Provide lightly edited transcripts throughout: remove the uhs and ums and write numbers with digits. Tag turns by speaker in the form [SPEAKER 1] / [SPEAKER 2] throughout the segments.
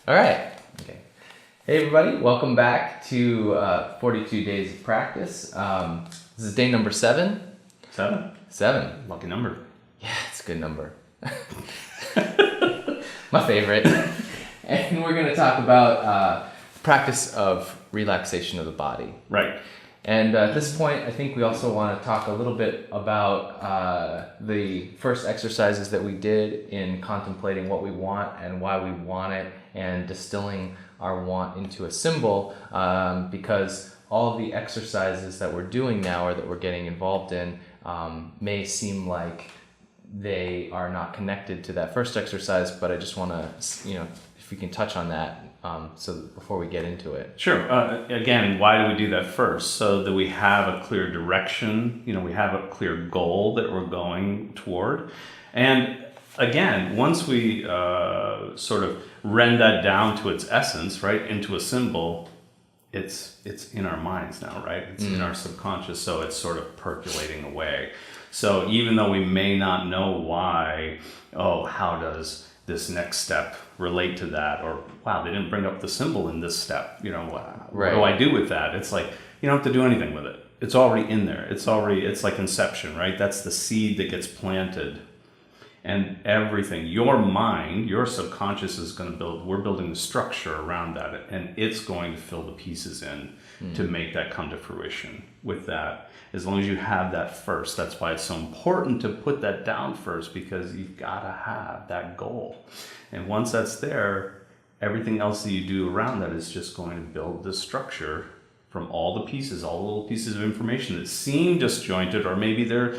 [SPEAKER 1] All right. Okay. Hey, everybody. Welcome back to 42 Days of Practice. This is day number 7.
[SPEAKER 2] 7?
[SPEAKER 1] 7.
[SPEAKER 2] Lucky number.
[SPEAKER 1] Yeah, it's a good number. My favorite. And we're going to talk about practice of relaxation of the body.
[SPEAKER 2] Right.
[SPEAKER 1] And at this point, I think we also want to talk a little bit about the first exercises that we did in contemplating what we want and why we want it and distilling our want into a symbol, because all of the exercises that we're doing now or that we're getting involved in may seem like they are not connected to that first exercise, but I just want to, if we can touch on that so before we get into it.
[SPEAKER 2] Sure. Again, why do we do that first? So that we have a clear direction, we have a clear goal that we're going toward. And again, once we sort of rend that down to its essence, right, into a symbol, it's in our minds now, right? It's in our subconscious, so it's sort of percolating away. So even though we may not know why, how does this next step relate to that? Or, wow, they didn't bring up the symbol in this step. What do I do with that? It's like, you don't have to do anything with it. It's already in there. It's like inception, right? That's the seed that gets planted. And everything, your mind, your subconscious is going to build, we're building the structure around that, and it's going to fill the pieces in to make that come to fruition with that. As long as you have that first, that's why it's so important to put that down first, because you've got to have that goal. And once that's there, everything else that you do around that is just going to build this structure from all the pieces, all the little pieces of information that seem disjointed, or maybe there's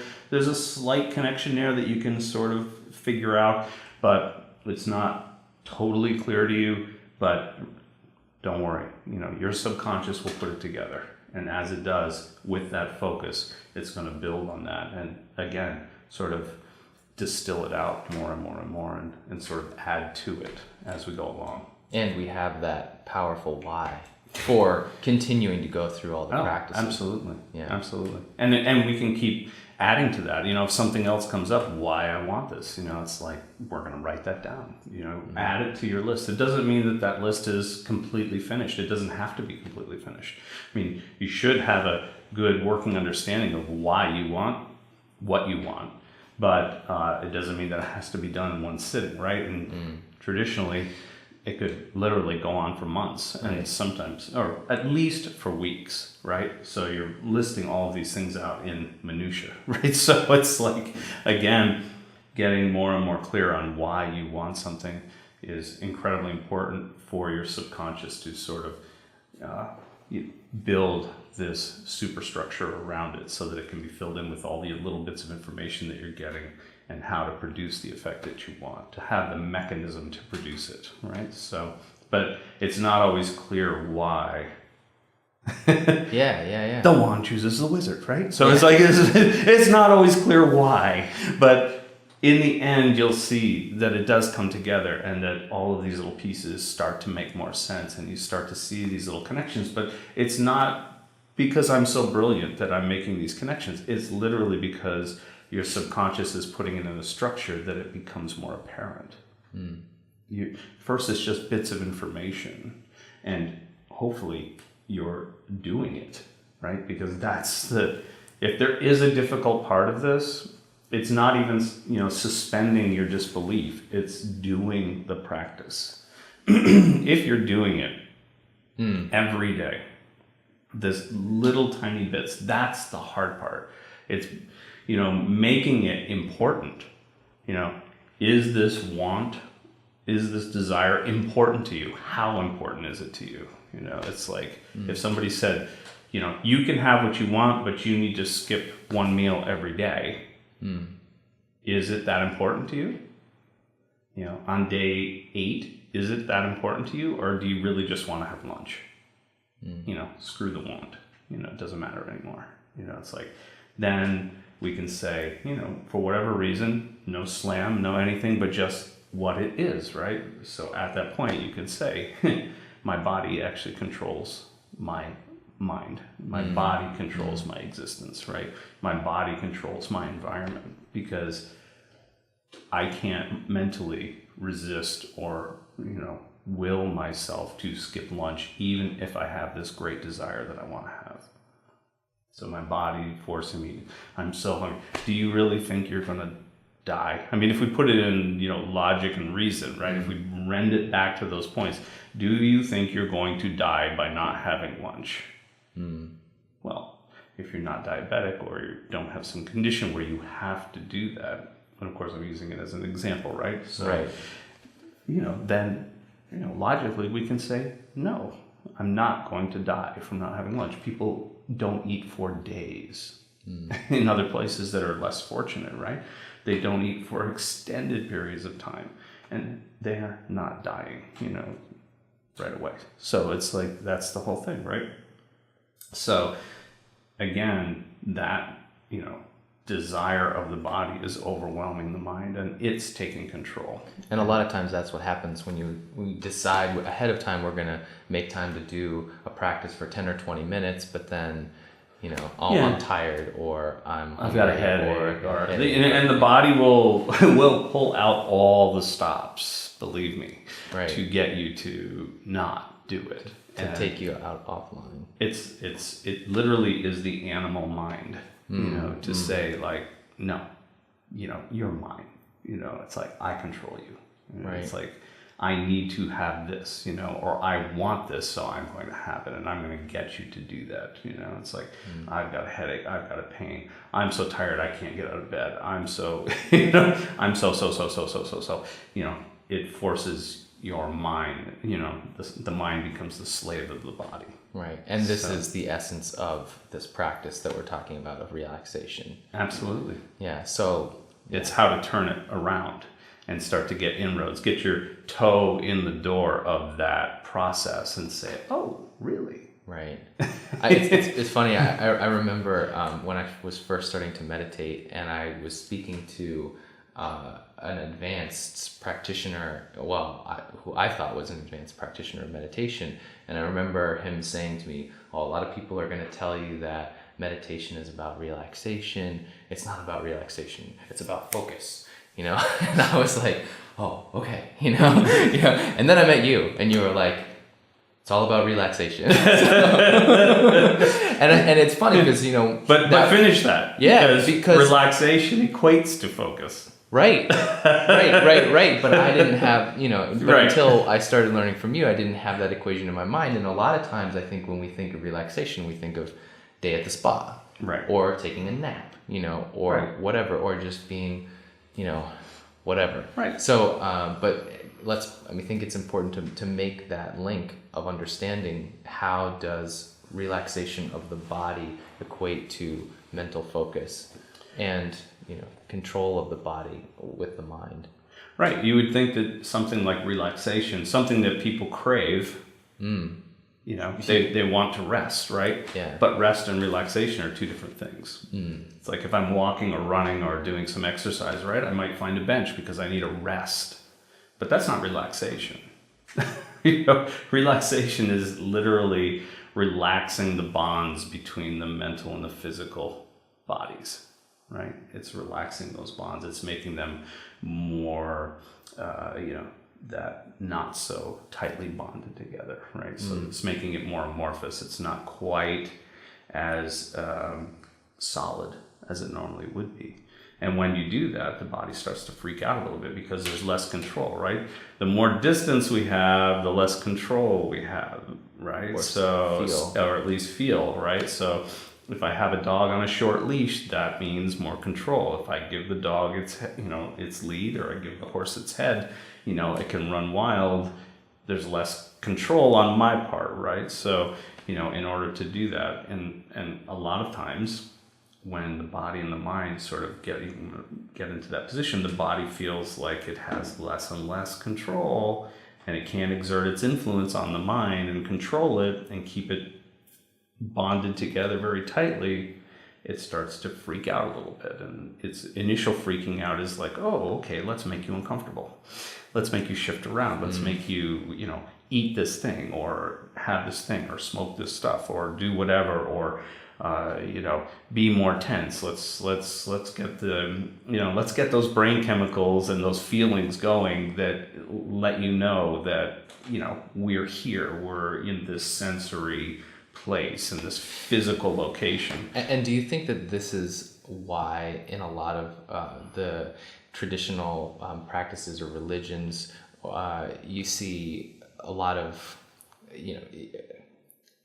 [SPEAKER 2] a slight connection there that you can sort of figure out, but it's not totally clear to you. But don't worry, your subconscious will put it together. And as it does, with that focus, it's going to build on that. And again, sort of distill it out more and more and more and sort of add to it as we go along.
[SPEAKER 1] And we have that powerful why for continuing to go through all the practices.
[SPEAKER 2] Absolutely.
[SPEAKER 1] Yeah.
[SPEAKER 2] Absolutely. And we can keep adding to that. If something else comes up, why I want this, it's like, we're going to write that down, add it to your list. It doesn't mean that list is completely finished. It doesn't have to be completely finished. I mean, you should have a good working understanding of why you want what you want, but it doesn't mean that it has to be done in one sitting, right? And traditionally, it could literally go on for months, and sometimes, or at least for weeks, right? So you're listing all of these things out in minutia, right? So it's like, again, getting more and more clear on why you want something is incredibly important for your subconscious to sort of build this superstructure around it so that it can be filled in with all the little bits of information that you're getting and how to produce the effect that you want, to have the mechanism to produce it, right? So, but it's not always clear why.
[SPEAKER 1] Yeah.
[SPEAKER 2] The wand chooses the wizard, right? So it's like, it's not always clear why, but in the end, you'll see that it does come together and that all of these little pieces start to make more sense and you start to see these little connections. But it's not because I'm so brilliant that I'm making these connections. It's literally because your subconscious is putting it in a structure that it becomes more apparent. First, it's just bits of information, and hopefully you're doing it, right? Because if there is a difficult part of this, it's not even, suspending your disbelief. It's doing the practice. If you're doing it every day, this little tiny bits, that's the hard part. It's, making it important. Is this want, is this desire important to you? How important is it to you? It's like if somebody said, you can have what you want, but you need to skip one meal every day. Is it that important to you? On day 8, is it that important to you? Or do you really just want to have lunch? Screw the want. It doesn't matter anymore. It's like, then we can say, for whatever reason, no slam, no anything, but just what it is, right? So at that point, you can say, my body actually controls my mind. My body controls my existence, right? My body controls my environment, because I can't mentally resist or, will myself to skip lunch even if I have this great desire that I want to have. So my body forcing me, I'm so hungry. Do you really think you're going to die? I mean, if we put it in, logic and reason, right? If we rend it back to those points, do you think you're going to die by not having lunch? Well, if you're not diabetic or you don't have some condition where you have to do that, and of course I'm using it as an example, right? So,
[SPEAKER 1] right.
[SPEAKER 2] Then, logically we can say, no, I'm not going to die from not having lunch. People don't eat for days. In other places that are less fortunate, right? They don't eat for extended periods of time, and they're not dying, right away. So it's like, that's the whole thing, right? So again, that, desire of the body is overwhelming the mind, and it's taking control.
[SPEAKER 1] And a lot of times that's what happens when we decide ahead of time we're going to make time to do a practice for 10 or 20 minutes, but then, I'm tired, or
[SPEAKER 2] I've got a headache, and the body will pull out all the stops, believe me,
[SPEAKER 1] right,
[SPEAKER 2] to get you to not do it.
[SPEAKER 1] To take you out offline.
[SPEAKER 2] It literally is the animal mind, to say like, no, you're mine. It's like, I control you.
[SPEAKER 1] Right.
[SPEAKER 2] It's like, I need to have this, or I want this, so I'm going to have it, and I'm going to get you to do that. It's like, I've got a headache, I've got a pain, I'm so tired I can't get out of bed, I'm so, I'm so, it forces your mind, the mind becomes the slave of the body.
[SPEAKER 1] Right, and this is the essence of this practice that we're talking about, of relaxation.
[SPEAKER 2] Absolutely.
[SPEAKER 1] Yeah, so...
[SPEAKER 2] It's how to turn it around and start to get inroads, get your toe in the door of that process and say, oh, really?
[SPEAKER 1] Right. It's funny, I remember when I was first starting to meditate, and I was speaking to an advanced practitioner, who I thought was an advanced practitioner of meditation, and I remember him saying to me, a lot of people are going to tell you that meditation is about relaxation. It's not about relaxation, it's about focus, and I was like, oh, okay, and then I met you, and you were like, it's all about relaxation. and it's funny because,
[SPEAKER 2] But finish that.
[SPEAKER 1] Yeah, because
[SPEAKER 2] relaxation equates to focus.
[SPEAKER 1] Right. But I didn't have, until I started learning from you, I didn't have that equation in my mind. And a lot of times I think when we think of relaxation, we think of day at the spa.
[SPEAKER 2] Right.
[SPEAKER 1] Or taking a nap, or
[SPEAKER 2] right,
[SPEAKER 1] whatever, or just being, whatever.
[SPEAKER 2] Right.
[SPEAKER 1] So, but I think it's important to make that link of understanding how does relaxation of the body equate to mental focus and, control of the body with the mind.
[SPEAKER 2] Right. You would think that something like relaxation, something that people crave, they want to rest, right?
[SPEAKER 1] Yeah.
[SPEAKER 2] But rest and relaxation are two different things. It's like if I'm walking or running or doing some exercise, right, I might find a bench because I need a rest. But that's not relaxation. Relaxation is literally relaxing the bonds between the mental and the physical bodies. Right? It's relaxing those bonds. It's making them more, that not so tightly bonded together, right? So it's making it more amorphous. It's not quite as solid as it normally would be. And when you do that, the body starts to freak out a little bit because there's less control, right? The more distance we have, the less control we have, right? Or at least feel, right? So if I have a dog on a short leash, that means more control. If I give the dog its lead, or I give the horse its head, it can run wild. There's less control on my part, right? So, in order to do that, and a lot of times when the body and the mind sort of get into that position, the body feels like it has less and less control, and it can't exert its influence on the mind and control it and keep it bonded together very tightly. It starts to freak out a little bit, and its initial freaking out is like, oh, okay, let's make you uncomfortable, let's make you shift around, let's make you eat this thing or have this thing or smoke this stuff or do whatever, or be more tense. Let's get let's get those brain chemicals and those feelings going that let you know that, we're here, we're in this sensory place, in this physical location.
[SPEAKER 1] And do you think that this is why in a lot of the traditional practices or religions, you see a lot of,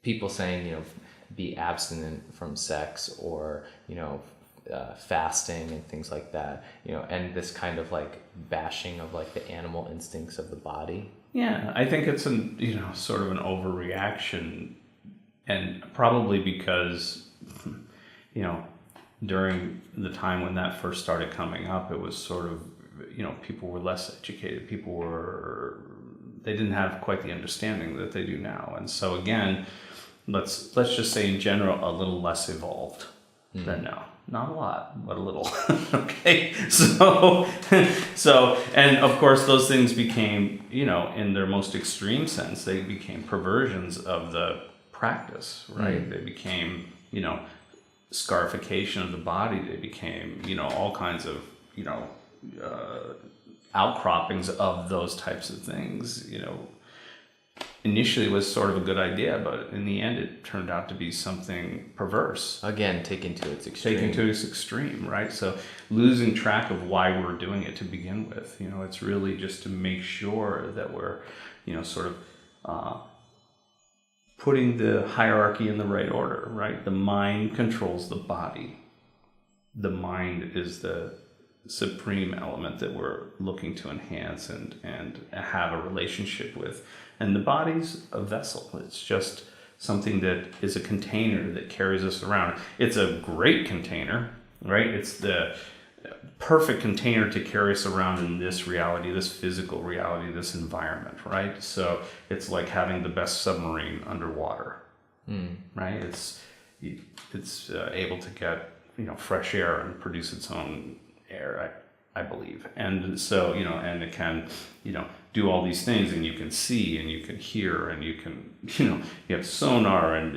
[SPEAKER 1] people saying, be abstinent from sex, or, fasting and things like that, and this kind of like bashing of like the animal instincts of the body?
[SPEAKER 2] Yeah, I think it's sort of an overreaction, and probably because, during the time when that first started coming up, it was sort of, people were less educated. They didn't have quite the understanding that they do now. And so again, let's just say in general, a little less evolved than now. Not a lot, but a little. Okay. So, and of course those things became, in their most extreme sense, they became perversions of the practice, right? They became, scarification of the body. They became, all kinds of, outcroppings of those types of things. Initially it was sort of a good idea, but in the end it turned out to be something perverse.
[SPEAKER 1] Again, taken to its extreme.
[SPEAKER 2] Right? So losing track of why we're doing it to begin with. It's really just to make sure that we're, sort of putting the hierarchy in the right order, right? The mind controls the body. The mind is the supreme element that we're looking to enhance and have a relationship with. And the body's a vessel. It's just something that is a container that carries us around. It's a great container, right? It's the perfect container to carry us around in this reality, this physical reality, this environment, right? So it's like having the best submarine underwater, right? It's able to get, fresh air and produce its own air, I believe. And so, and it can, do all these things, and you can see and you can hear and you can, you have sonar and,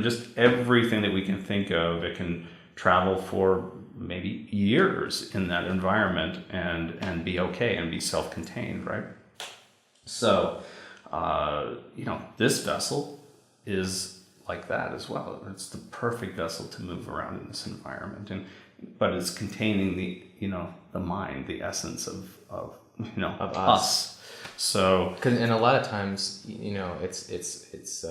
[SPEAKER 2] just everything that we can think of. It can travel for maybe years in that environment and be okay and be self-contained, right? So, this vessel is like that as well. It's the perfect vessel to move around in this environment, but it's containing the mind, the essence of us. So,
[SPEAKER 1] and a lot of times, it's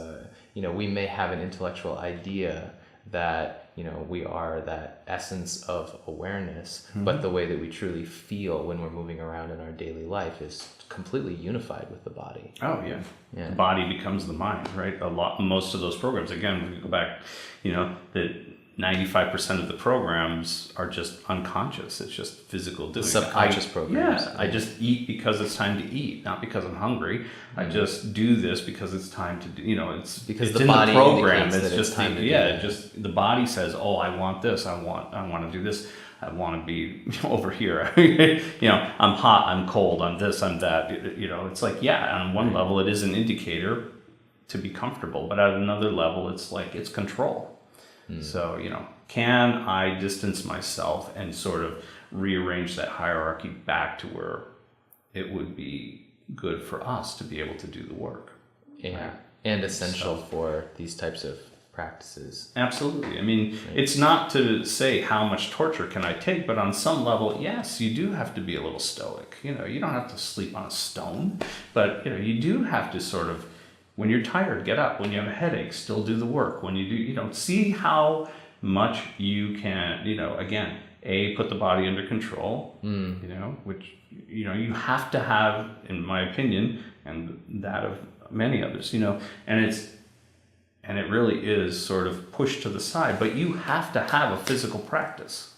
[SPEAKER 1] we may have an intellectual idea that we are that essence of awareness, but the way that we truly feel when we're moving around in our daily life is completely unified with the body.
[SPEAKER 2] Oh yeah. The body becomes the mind, right? Most of those programs, again, we go back, that 95% of the programs are just unconscious. It's just physical doing.
[SPEAKER 1] Subconscious programs.
[SPEAKER 2] Yeah, I just eat because it's time to eat, not because I'm hungry. I just do this because it's time to do. It's
[SPEAKER 1] because
[SPEAKER 2] it's
[SPEAKER 1] the
[SPEAKER 2] in
[SPEAKER 1] body
[SPEAKER 2] the program.
[SPEAKER 1] It's
[SPEAKER 2] just
[SPEAKER 1] time to do
[SPEAKER 2] it just the body says, "Oh, I want this. I want to do this. I want to be over here. I'm hot. I'm cold. I'm this. I'm that. It's like, on one level, it is an indicator to be comfortable, but at another level, it's like it's control. So, can I distance myself and sort of rearrange that hierarchy back to where it would be good for us to be able to do the work?
[SPEAKER 1] Yeah, right? And essential for these types of practices.
[SPEAKER 2] Absolutely. I mean, it's not to say how much torture can I take, but on some level, yes, you do have to be a little stoic. You don't have to sleep on a stone, but, you do have to sort of, when you're tired, get up. When you have a headache, still do the work. When you do, see how much you can, again, put the body under control, which, you have to have, in my opinion, and that of many others, and it really is sort of pushed to the side, but you have to have a physical practice.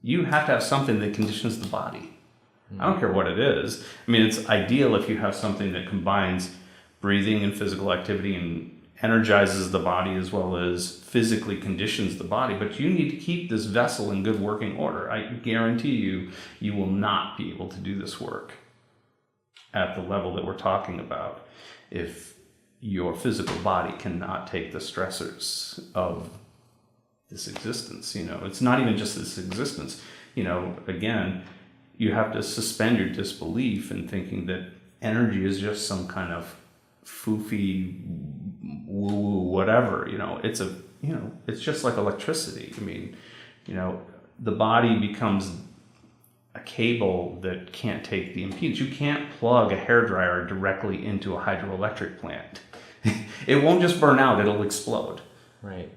[SPEAKER 2] You have to have something that conditions the body. I don't care what it is. I mean, it's ideal if you have something that combines breathing and physical activity and energizes the body as well as physically conditions the body, but you need to keep this vessel in good working order. I guarantee you will not be able to do this work at the level that we're talking about if your physical body cannot take the stressors of this existence. It's not even just this existence. Again, you have to suspend your disbelief in thinking that energy is just some kind of foofy woo whatever. It's just like electricity. The body becomes a cable that can't take the impedance. You can't plug a hairdryer directly into a hydroelectric plant. It won't just burn out, it'll explode.
[SPEAKER 1] Right.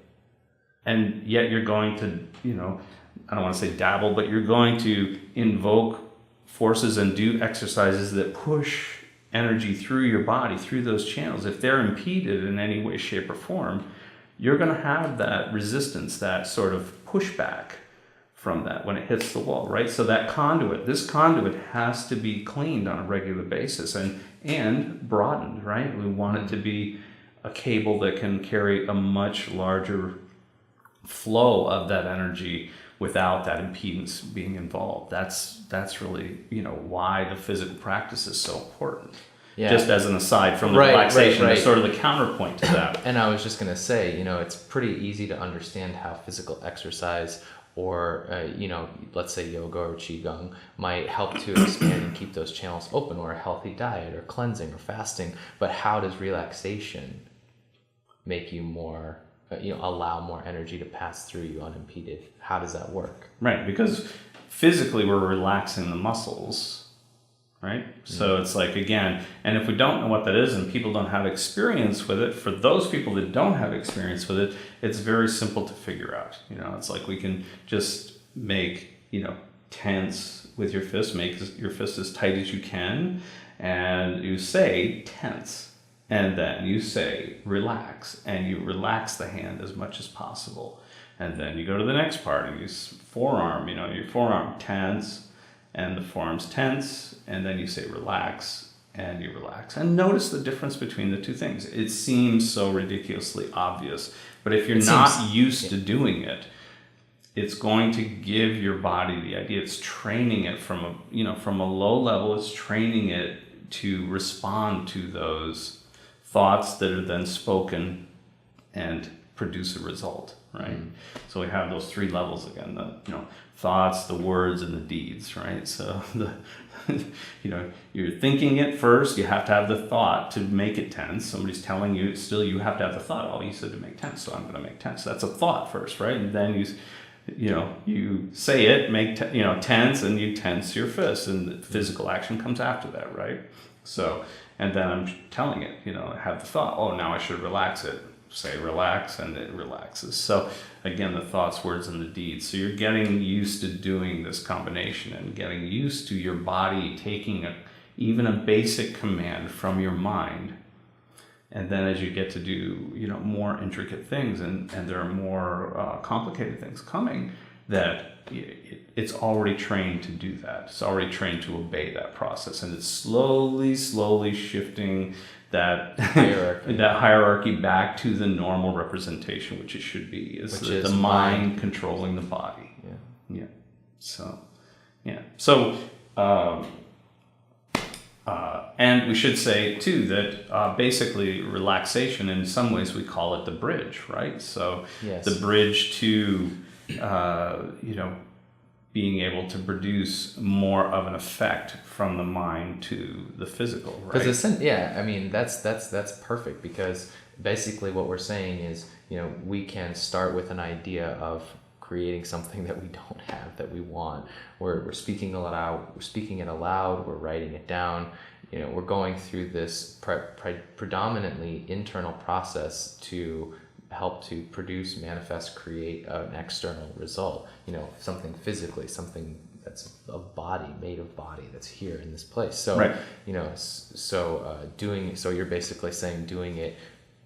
[SPEAKER 2] And yet you're going to, I don't want to say dabble, but you're going to invoke forces and do exercises that push energy through your body, through those channels. If they're impeded in any way, shape, or form, you're going to have that resistance, that sort of pushback from that when it hits the wall, right? So this conduit has to be cleaned on a regular basis and broadened, right? We want it to be a cable that can carry a much larger flow of that energy without that impedance being involved. That's really, why the physical practice is so important. Yeah. Just as an aside from the relaxation, right. Sort of the counterpoint to that.
[SPEAKER 1] And I was just going to say, it's pretty easy to understand how physical exercise or, let's say yoga or qigong might help to expand and keep those channels open, or a healthy diet or cleansing or fasting. But how does relaxation make you more, allow more energy to pass through you unimpeded? How does that work?
[SPEAKER 2] Right, because physically we're relaxing the muscles, right? So it's like, again, and if we don't know what that is and people don't have experience with it, for those people that don't have experience with it, it's very simple to figure out. It's like we can just make, tense with your fist, make your fist as tight as you can, and you say tense. And then you say relax, and you relax the hand as much as possible. And then you go to the next part and you forearm, your forearm tense, and the forearm's tense, and then you say relax, and you relax. And notice the difference between the two things. It seems so ridiculously obvious, but if you're not used to doing it, it's going to give your body the idea. It's training it from a low level. It's training it to respond to those thoughts that are then spoken and produce a result, right? So we have those three levels again: the thoughts, the words, and the deeds, right? So you're thinking it first. You have to have the thought to make it tense. Somebody's telling you, still you have to have the thought. Oh, you said to make tense, so I'm going to make tense. That's a thought first, right? And then you say it, make tense, and you tense your fist, and the physical action comes after that, right? So, and then I'm telling it, have the thought, oh, now I should relax it. Say relax, and it relaxes. So again, the thoughts, words, and the deeds. So you're getting used to doing this combination and getting used to your body taking even a basic command from your mind. And then as you get to do, more intricate things and there are more complicated things coming, that it's already trained to do that. It's already trained to obey that process. And it's slowly shifting that hierarchy back to the normal representation, which it should be, is the mind controlling the body. Yeah. So, yeah. So, and we should say too that basically relaxation, in some ways we call it the bridge, right? So yes. The bridge to being able to produce more of an effect from the mind to the physical, right?
[SPEAKER 1] Because that's perfect, because basically what we're saying is, we can start with an idea of creating something that we don't have, that we want. We're speaking it aloud, we're writing it down. We're going through this predominantly internal process to help to produce, manifest, create an external result. Something physically, something that's made of body, that's here in this place. So, right. So you're basically saying doing it,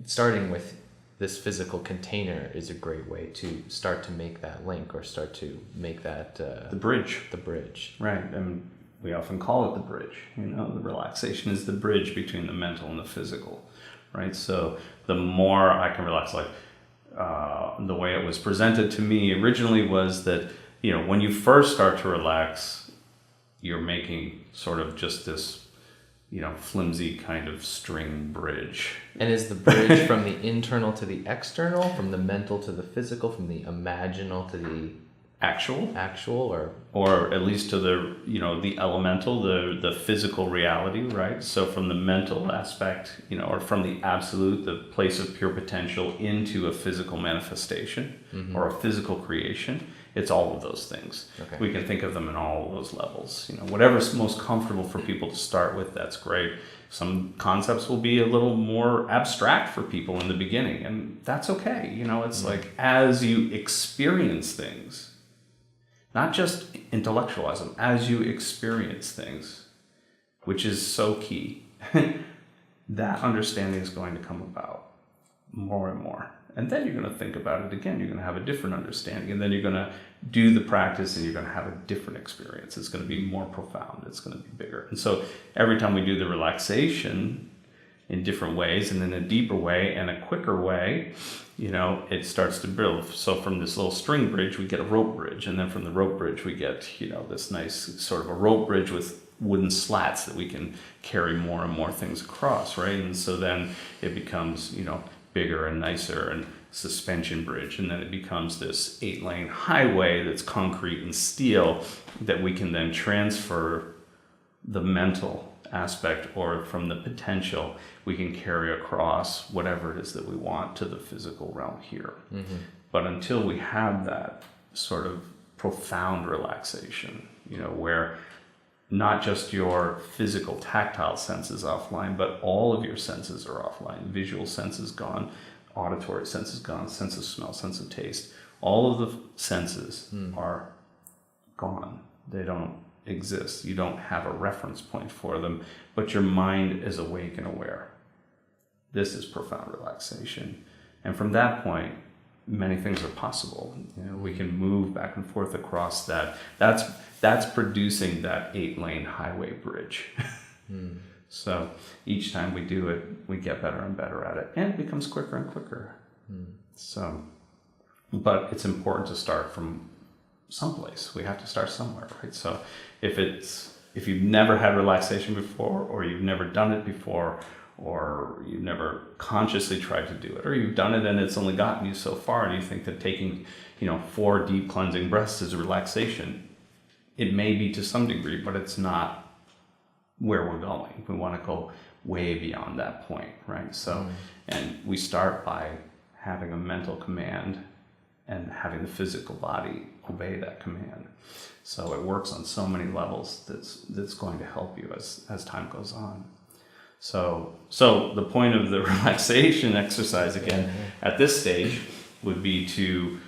[SPEAKER 1] starting with this physical container, is a great way to start to make that link, or start to make that
[SPEAKER 2] the bridge.
[SPEAKER 1] The bridge,
[SPEAKER 2] right? And we often call it the bridge. The relaxation is the bridge between the mental and the physical, right? So the more I can relax, like the way it was presented to me originally was that when you first start to relax, you're making sort of just this flimsy kind of string bridge.
[SPEAKER 1] And is the bridge from the internal to the external, from the mental to the physical, from the imaginal to the actual,
[SPEAKER 2] or at least to the the elemental, the physical reality, right? So from the mental aspect, or from the absolute, the place of pure potential, into a physical manifestation or a physical creation. It's all of those things.
[SPEAKER 1] Okay.
[SPEAKER 2] We can think of them in all of those levels. Whatever's most comfortable for people to start with, that's great. Some concepts will be a little more abstract for people in the beginning, and that's okay. It's like as you experience things, not just intellectualize them, as you experience things, which is so key, that understanding is going to come about more and more. And then you're going to think about it again. You're going to have a different understanding. And then you're going to do the practice and you're going to have a different experience. It's going to be more profound. It's going to be bigger. And so every time we do the relaxation in different ways and in a deeper way and a quicker way, it starts to build. So from this little string bridge, we get a rope bridge. And then from the rope bridge, we get, this nice sort of a rope bridge with wooden slats that we can carry more and more things across, right? And so then it becomes, bigger and nicer, and suspension bridge, and then it becomes this 8-lane highway that's concrete and steel that we can then transfer the mental aspect, or from the potential we can carry across whatever it is that we want to the physical realm here. But until we have that sort of profound relaxation, where not just your physical tactile senses offline, but all of your senses are offline. Visual sense is gone, auditory sense is gone, sense of smell, sense of taste. All of the senses are gone. They don't exist. You don't have a reference point for them, but your mind is awake and aware. This is profound relaxation. And from that point, many things are possible. We can move back and forth across that. That's producing that 8-lane highway bridge. So each time we do it, we get better and better at it, and it becomes quicker and quicker. So, but it's important to start from someplace. We have to start somewhere, right? So if you've never had relaxation before, or you've never done it before, or you've never consciously tried to do it, or you've done it and it's only gotten you so far, and you think that taking 4 deep cleansing breaths is relaxation, it may be to some degree, but it's not where we're going. We want to go way beyond that point, right? So, and we start by having a mental command and having the physical body obey that command. So it works on so many levels that's going to help you as time goes on. So the point of the relaxation exercise again at this stage would be to,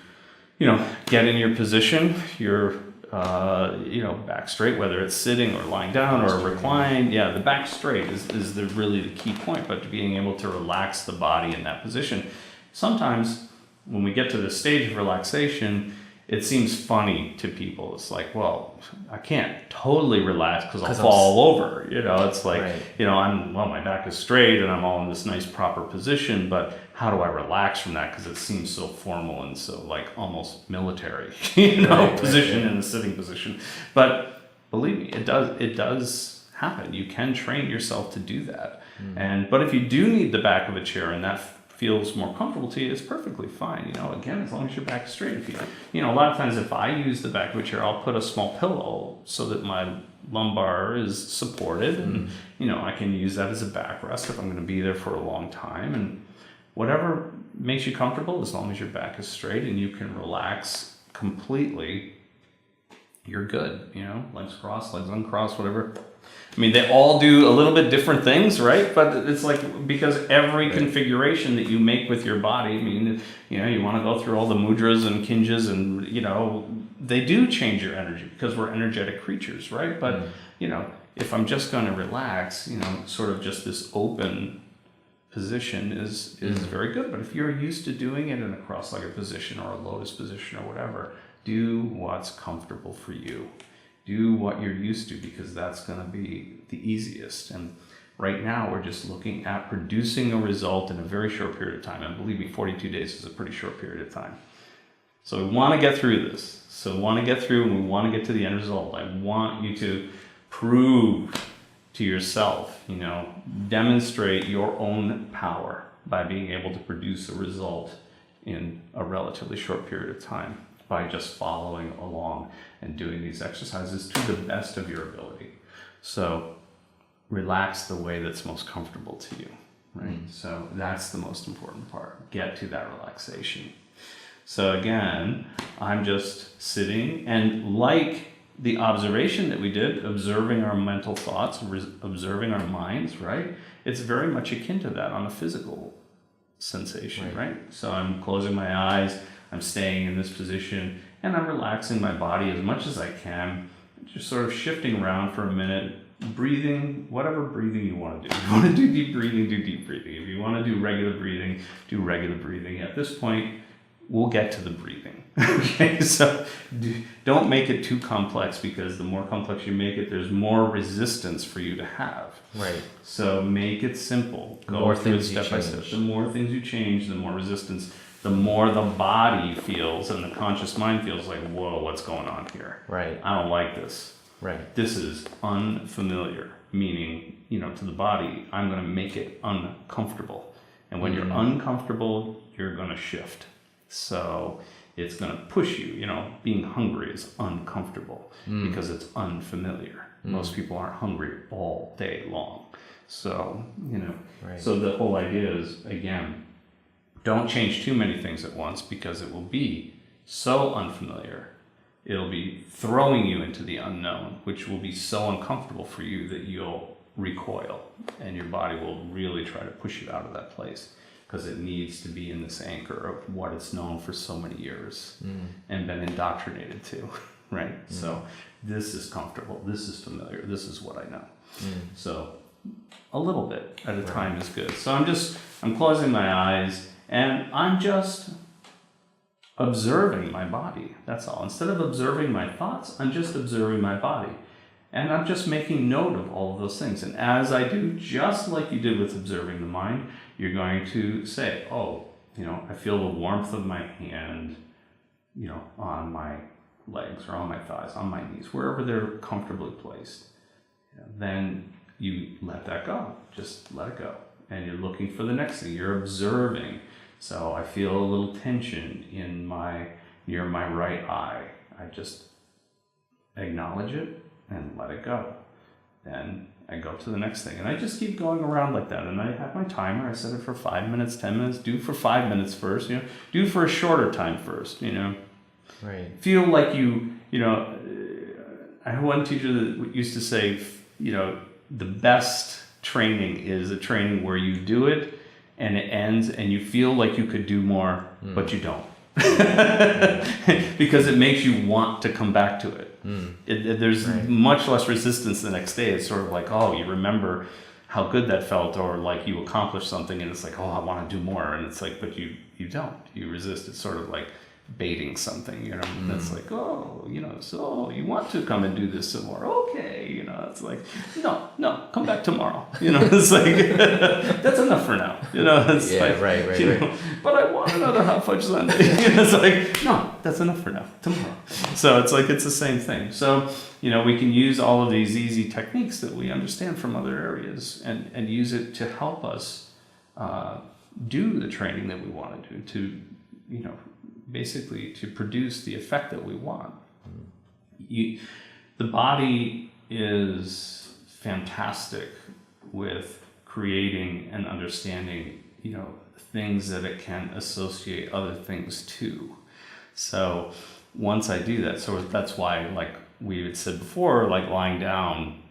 [SPEAKER 2] get in your position, your back straight, whether it's sitting or lying down or reclined. Yeah, the back straight is really the key point, but being able to relax the body in that position. Sometimes when we get to the stage of relaxation, it seems funny to people. It's like, well, I can't totally relax because I'll fall over. It's like, right. My back is straight and I'm all in this nice proper position, but how do I relax from that? Because it seems so formal and so like almost military, position in a sitting position. But believe me, it does happen. You can train yourself to do that. But if you do need the back of a chair and that feels more comfortable to you, it's perfectly fine. Again, as long as your back is straight. If you, a lot of times if I use the back of a chair, I'll put a small pillow so that my lumbar is supported, and I can use that as a backrest if I'm going to be there for a long time. And whatever makes you comfortable, as long as your back is straight and you can relax completely, you're good. Legs crossed, legs uncrossed, whatever. They all do a little bit different things, right? But it's like, because every configuration that you make with your body, you want to go through all the mudras and kinjas and, they do change your energy because we're energetic creatures, right? But, if I'm just going to relax, sort of just this open position is very good. But if you're used to doing it in a cross-legged position or a lotus position or whatever, do what's comfortable for you. Do what you're used to, because that's going to be the easiest. And right now we're just looking at producing a result in a very short period of time. And believe me, 42 days is a pretty short period of time. So we want to get through this. So we want to get through and we want to get to the end result. I want you to prove to yourself, demonstrate your own power by being able to produce a result in a relatively short period of time by just following along and doing these exercises to the best of your ability. So relax the way that's most comfortable to you, right? So that's the most important part. Get to that relaxation. So again, I'm just sitting, and like the observation that we did, observing our mental thoughts, observing our minds, right? It's very much akin to that on a physical sensation, right? So I'm closing my eyes, I'm staying in this position, and I'm relaxing my body as much as I can, just sort of shifting around for a minute, breathing, whatever breathing you want to do. If you want to do deep breathing, do deep breathing. If you want to do regular breathing, do regular breathing. At this point, we'll get to the breathing. Okay, so don't make it too complex, because the more complex you make it, there's more resistance for you to have.
[SPEAKER 1] Right.
[SPEAKER 2] So make it simple. Go through it step by step. The more things you change, the more resistance, the more the body feels and the conscious mind feels like, whoa, what's going on here?
[SPEAKER 1] Right.
[SPEAKER 2] I don't like this.
[SPEAKER 1] Right.
[SPEAKER 2] This is unfamiliar, meaning, to the body, I'm going to make it uncomfortable. And when you're uncomfortable, you're going to shift. So it's going to push you. Being hungry is uncomfortable because it's unfamiliar. Most people aren't hungry all day long. So,
[SPEAKER 1] Right.
[SPEAKER 2] So the whole idea is, again, don't change too many things at once, because it will be so unfamiliar. It'll be throwing you into the unknown, which will be so uncomfortable for you that you'll recoil, and your body will really try to push you out of that place, because it needs to be in this anchor of what it's known for so many years and been indoctrinated to, right? So this is comfortable, this is familiar, this is what I know. So a little bit at a time is good. So I'm closing my eyes, and I'm just observing my body. That's all. Instead of observing my thoughts, I'm just observing my body. And I'm just making note of all of those things. And as I do, just like you did with observing the mind, you're going to say, I feel the warmth of my hand, on my legs or on my thighs, on my knees, wherever they're comfortably placed. Then you let that go. Just let it go. And you're looking for the next thing. You're observing. So I feel a little tension near my right eye. I just acknowledge it and let it go. Then I go to the next thing. And I just keep going around like that. And I have my timer. I set it for 5 minutes, 10 minutes. Do for 5 minutes first. Do for a shorter time first.
[SPEAKER 1] Right.
[SPEAKER 2] Feel like I had one teacher that used to say, the best training is a training where you do it and it ends and you feel like you could do more, but you don't. Because it makes you want to come back to it. There's much less resistance the next day. It's sort of like, you remember how good that felt, or like you accomplished something and it's like, I want to do more. And it's like, but you don't. You resist. It's sort of like baiting something, that's like, so you want to come and do this some more. Okay, it's like, no, come back tomorrow. It's like, that's enough for now. It's right. But I want another hot fudge sundae. It's like, no, that's enough for now, tomorrow. So it's like, it's the same thing. So, we can use all of these easy techniques that we understand from other areas and use it to help us do the training that we want to do, to, basically to produce the effect that we want. The body is fantastic with creating and understanding, things that it can associate other things to. So once I do that, so that's why, like we had said before, like lying down,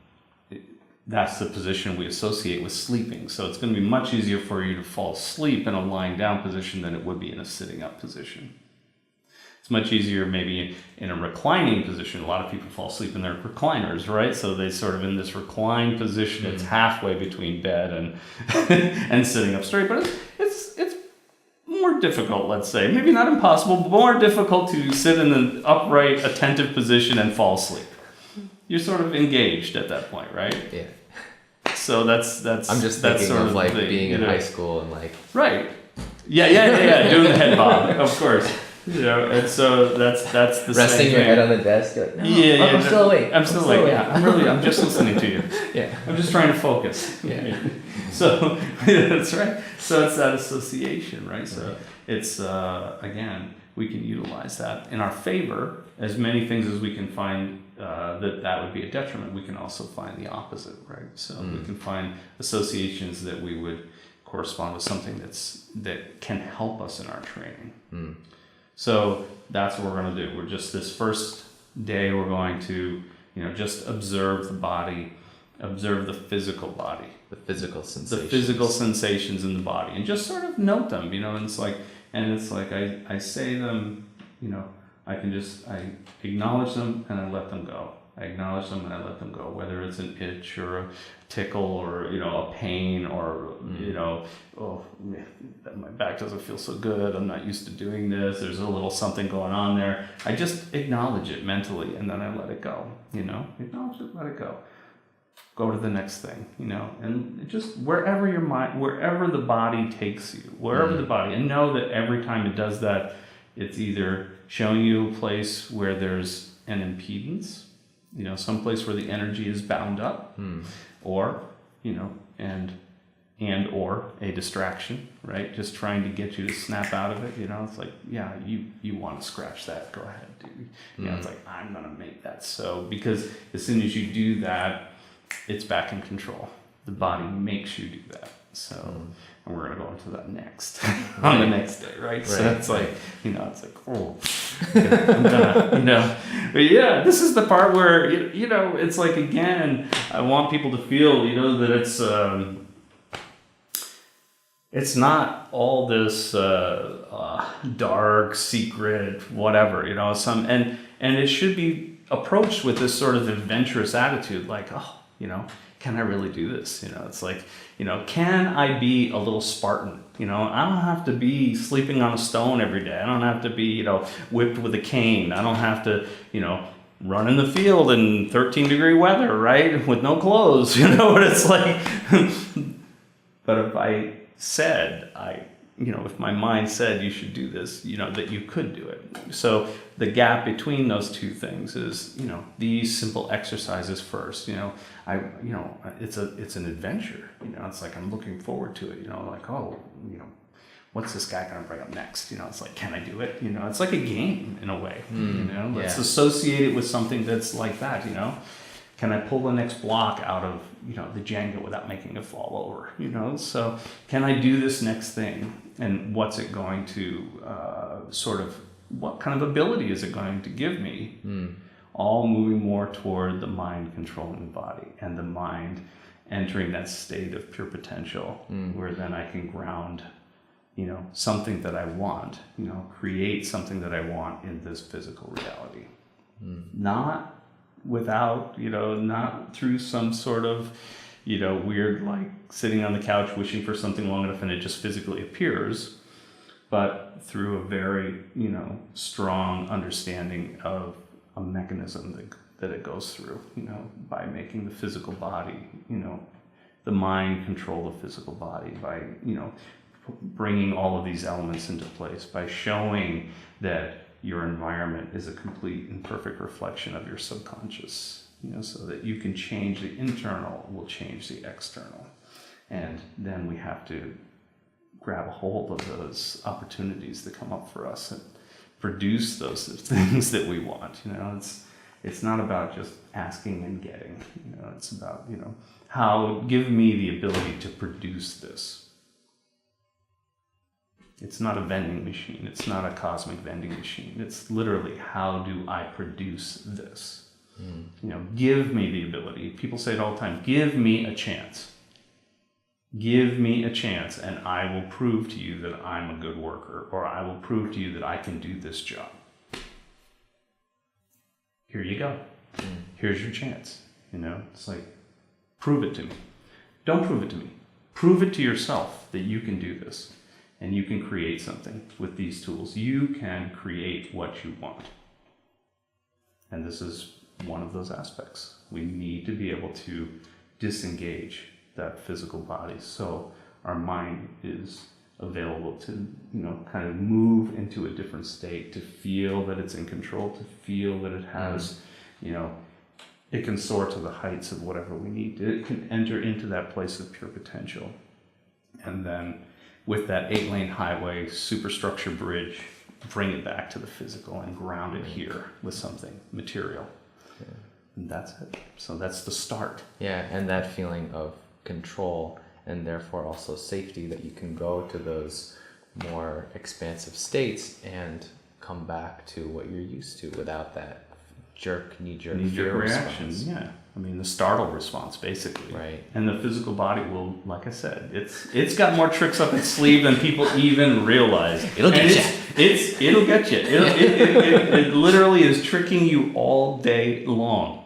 [SPEAKER 2] that's the position we associate with sleeping. So it's going to be much easier for you to fall asleep in a lying down position than it would be in a sitting up position. It's much easier maybe in a reclining position. A lot of people fall asleep in their recliners, right? So they sort of in this reclined position. It's halfway between bed and and sitting up straight. But it's more difficult, let's say. Maybe not impossible, but more difficult to sit in an upright, attentive position and fall asleep. You're sort of engaged at that point, right?
[SPEAKER 1] Yeah.
[SPEAKER 2] So that's
[SPEAKER 1] I'm just thinking of like being in high school and like.
[SPEAKER 2] Right. Yeah. Doing the head bob, of course. And so that's the
[SPEAKER 1] Resting
[SPEAKER 2] same
[SPEAKER 1] your
[SPEAKER 2] thing.
[SPEAKER 1] head on the desk. Like, no,
[SPEAKER 2] Yeah,
[SPEAKER 1] I'm still awake.
[SPEAKER 2] I'm still awake. Yeah, I'm just listening to you.
[SPEAKER 1] Yeah.
[SPEAKER 2] I'm just trying to focus.
[SPEAKER 1] Yeah.
[SPEAKER 2] So that's right. So it's that association, right? So it's again, we can utilize that in our favor. As many things as we can find that would be a detriment, we can also find the opposite, right? So we can find associations that we would correspond with something that can help us in our training. So that's what we're going to do. We're just this first day, we're going to, just observe the body, observe the physical body,
[SPEAKER 1] The physical sensations.
[SPEAKER 2] the physical sensations in the body, and just sort of note them. And it's like I say them. I acknowledge them and I let them go. I acknowledge them and I let them go. Whether it's an itch or a tickle or a pain or oh, my back doesn't feel so good. I'm not used to doing this. There's a little something going on there. I just acknowledge it mentally and then I let it go. Acknowledge it, let it go. Go to the next thing. And just wherever your mind, wherever the body takes you, wherever the body, and know that every time it does that, it's either showing you a place where there's an impedance, some place where the energy is bound up, or, and or a distraction, right? Just trying to get you to snap out of it. It's like, yeah, you want to scratch that, go ahead, dude. It's like, I'm going to make that so, because as soon as you do that, it's back in control. The body makes you do that. So, and we're going to go into that next, on the next day, right? So it's like, it's like, oh, I'm gonna, but yeah, this is the part where, it's like, again, I want people to feel, that it's not all this dark, secret, whatever, and it should be approached with this sort of adventurous attitude, like, oh, can I really do this? It's like, can I be a little Spartan? I don't have to be sleeping on a stone every day. I don't have to be, whipped with a cane. I don't have to, run in the field in 13-degree weather, right? With no clothes, what it's like. But if I said, if my mind said you should do this, that you could do it. So the gap between those two things is, these simple exercises first, it's an adventure, it's like, I'm looking forward to it, like, oh, what's this guy going to bring up next? It's like, can I do it? It's like a game in a way, let's associate it with something that's like that, Can I pull the next block out of, the Jenga without making it fall over, So can I do this next thing? And what's it going to what kind of ability is it going to give me? All moving more toward the mind controlling the body and the mind entering that state of pure potential where then I can ground, something that I want, create something that I want in this physical reality. Not without, not through some sort of, weird, like sitting on the couch wishing for something long enough and it just physically appears, but through a very, strong understanding of a mechanism that it goes through, by making the physical body, the mind control the physical body, by, bringing all of these elements into place, by showing that your environment is a complete and perfect reflection of your subconscious, so that you can change the internal will change the external. And then we have to grab a hold of those opportunities that come up for us and produce those things that we want. It's not about just asking and getting, it's about, how give me the ability to produce this. It's not a vending machine. It's not a cosmic vending machine. It's literally, how do I produce this? Give me the ability. People say it all the time, give me a chance. Give me a chance and I will prove to you that I'm a good worker, or I will prove to you that I can do this job. Here you go. Here's your chance. It's like, prove it to me. Don't prove it to me. Prove it to yourself that you can do this. And you can create something with these tools. You can create what you want. And this is one of those aspects. We need to be able to disengage that physical body so our mind is available to, kind of move into a different state, to feel that it's in control, to feel that it has, it can soar to the heights of whatever we need. It can enter into that place of pure potential. And then with that 8-lane highway superstructure bridge, bring it back to the physical and ground it here with something material.
[SPEAKER 1] Yeah.
[SPEAKER 2] And that's it. So that's the start.
[SPEAKER 1] Yeah, and that feeling of control and therefore also safety, that you can go to those more expansive states and come back to what you're used to without that knee-jerk fear
[SPEAKER 2] reaction.
[SPEAKER 1] response.
[SPEAKER 2] Yeah, I mean the startle response basically.
[SPEAKER 1] Right.
[SPEAKER 2] And the physical body will, like I said, it's got more tricks up its sleeve than people even realize.
[SPEAKER 1] It'll get you.
[SPEAKER 2] It'll get you. It literally is tricking you all day long.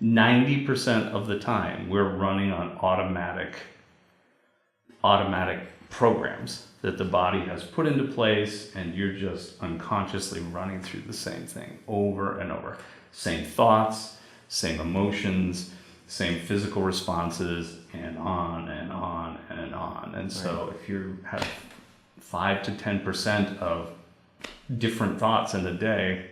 [SPEAKER 2] 90% of the time, we're running on automatic programs that the body has put into place, and you're just unconsciously running through the same thing over and over. Same thoughts, same emotions, same physical responses, and on and on and on. And so if you have 5 to 10% of different thoughts in a day,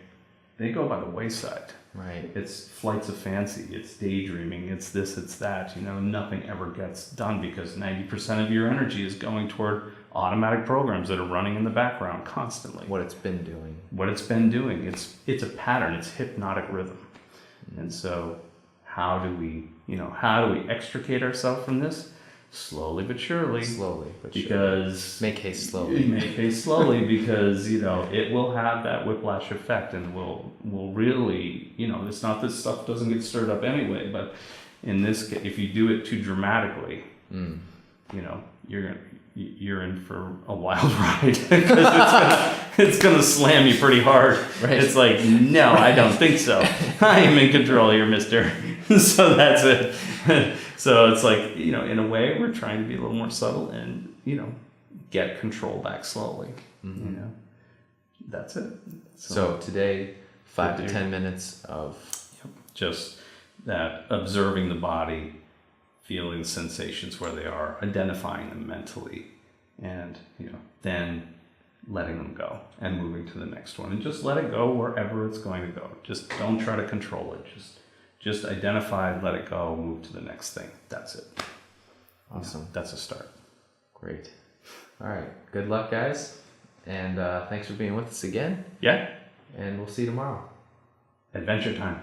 [SPEAKER 2] they go by the wayside.
[SPEAKER 1] Right.
[SPEAKER 2] It's flights of fancy, it's daydreaming, it's this, it's that. Nothing ever gets done because 90% of your energy is going toward automatic programs that are running in the background constantly.
[SPEAKER 1] What it's been doing.
[SPEAKER 2] It's a pattern, it's hypnotic rhythm. And so how do we extricate ourselves from this? Slowly but surely. Because
[SPEAKER 1] make haste slowly.
[SPEAKER 2] Because it will have that whiplash effect, and will really, it's not that stuff doesn't get stirred up anyway, but in this case, if you do it too dramatically, you're in for a wild ride, because it's gonna slam you pretty hard.
[SPEAKER 1] Right.
[SPEAKER 2] It's like, no, I don't think so. I am in control here, mister. So that's it. So it's like, in a way, we're trying to be a little more subtle and, get control back slowly.
[SPEAKER 1] Mm-hmm.
[SPEAKER 2] That's it.
[SPEAKER 1] So today, 5 to 10 minutes of
[SPEAKER 2] just that, observing the body, feeling the sensations where they are, identifying them mentally, and, then letting them go and moving to the next one. And just let it go wherever it's going to go. Just don't try to control it. Just identify, let it go, move to the next thing. That's it.
[SPEAKER 1] Awesome.
[SPEAKER 2] That's a start.
[SPEAKER 1] Great. All right. Good luck, guys. And thanks for being with us again.
[SPEAKER 2] Yeah.
[SPEAKER 1] And we'll see you tomorrow.
[SPEAKER 2] Adventure time.